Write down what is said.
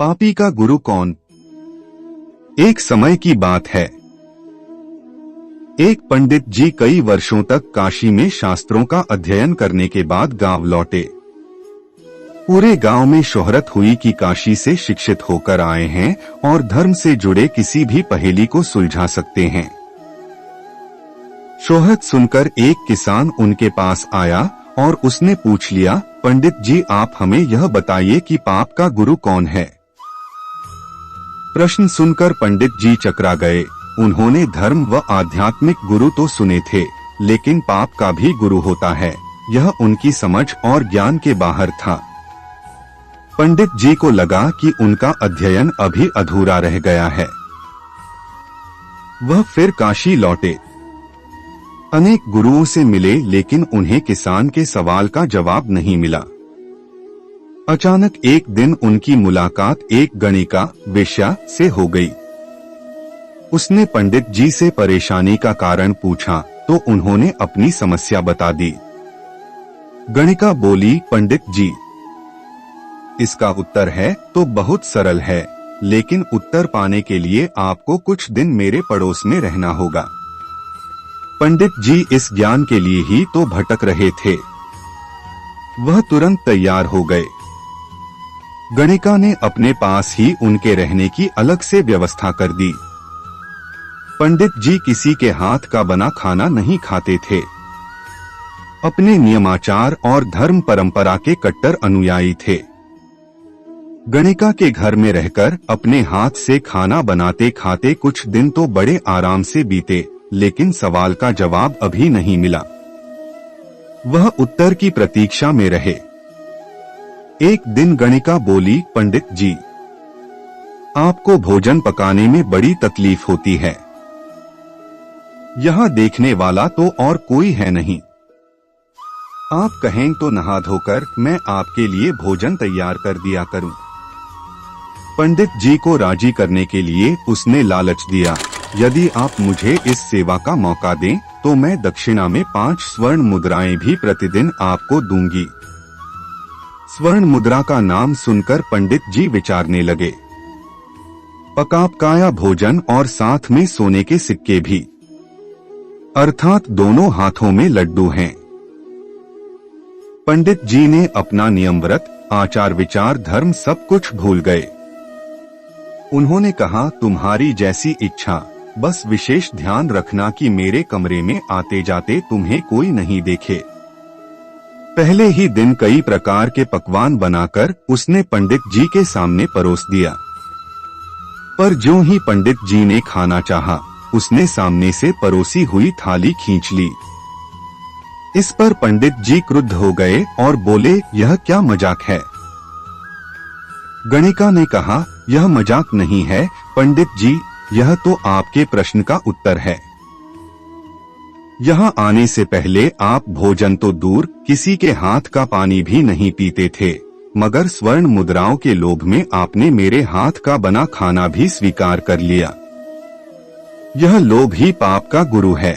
पापी का गुरु कौन? एक समय की बात है। एक पंडित जी कई वर्षों तक काशी में शास्त्रों का अध्ययन करने के बाद गांव लौटे। पूरे गांव में शोहरत हुई कि काशी से शिक्षित होकर आए हैं और धर्म से जुड़े किसी भी पहेली को सुलझा सकते हैं। शोहरत सुनकर एक किसान उनके पास आया और उसने पूछ लिया, पंडित जी आप हमें यह बताइए कि पाप का गुरु कौन है? प्रश्न सुनकर पंडित जी चकरा गए। उन्होंने धर्म व आध्यात्मिक गुरु तो सुने थे, लेकिन पाप का भी गुरु होता है, यह उनकी समझ और ज्ञान के बाहर था। पंडित जी को लगा कि उनका अध्ययन अभी अधूरा रह गया है। वह फिर काशी लौटे। अनेक गुरुओं से मिले, लेकिन उन्हें किसान के सवाल का जवाब नहीं मिला। अचानक एक दिन उनकी मुलाकात एक गणिका वेश्या से हो गई। उसने पंडित जी से परेशानी का कारण पूछा तो उन्होंने अपनी समस्या बता दी। गणिका बोली, पंडित जी, इसका उत्तर है तो बहुत सरल है, लेकिन उत्तर पाने के लिए आपको कुछ दिन मेरे पड़ोस में रहना होगा। पंडित जी इस ज्ञान के लिए ही तो भटक रहे थे। वह तुरंत तैयार हो गए। गणिका ने अपने पास ही उनके रहने की अलग से व्यवस्था कर दी। पंडित जी किसी के हाथ का बना खाना नहीं खाते थे। अपने नियमाचार और धर्म परंपरा के कट्टर अनुयायी थे। गणिका के घर में रहकर अपने हाथ से खाना बनाते खाते कुछ दिन तो बड़े आराम से बीते, लेकिन सवाल का जवाब अभी नहीं मिला। वह उत्तर की प्रतीक्षा में रहे। एक दिन गणिका बोली, पंडित जी, आपको भोजन पकाने में बड़ी तकलीफ होती है। यहाँ देखने वाला तो और कोई है नहीं। आप कहें तो नहा धोकर मैं आपके लिए भोजन तैयार कर दिया करूं। पंडित जी को राजी करने के लिए उसने लालच दिया, यदि आप मुझे इस सेवा का मौका दें तो मैं दक्षिणा में 5 स्वर्ण मुद्राएं भी प्रतिदिन आपको दूंगी। स्वर्ण मुद्रा का नाम सुनकर पंडित जी विचारने लगे। पकाया भोजन और साथ में सोने के सिक्के भी, अर्थात दोनों हाथों में लड्डू हैं। पंडित जी ने अपना नियम व्रत आचार विचार धर्म सब कुछ भूल गए। उन्होंने कहा, तुम्हारी जैसी इच्छा, बस विशेष ध्यान रखना कि मेरे कमरे में आते जाते तुम्हें कोई नहीं देखे। पहले ही दिन कई प्रकार के पकवान बनाकर उसने पंडित जी के सामने परोस दिया। पर ज्यों ही पंडित जी ने खाना चाहा, उसने सामने से परोसी हुई थाली खींच ली। इस पर पंडित जी क्रुद्ध हो गए और बोले, यह क्या मजाक है? गणिका ने कहा, यह मजाक नहीं है पंडित जी, यह तो आपके प्रश्न का उत्तर है। यहाँ आने से पहले आप भोजन तो दूर किसी के हाथ का पानी भी नहीं पीते थे, मगर स्वर्ण मुद्राओं के लोभ में आपने मेरे हाथ का बना खाना भी स्वीकार कर लिया। यह लोभ ही पाप का गुरु है।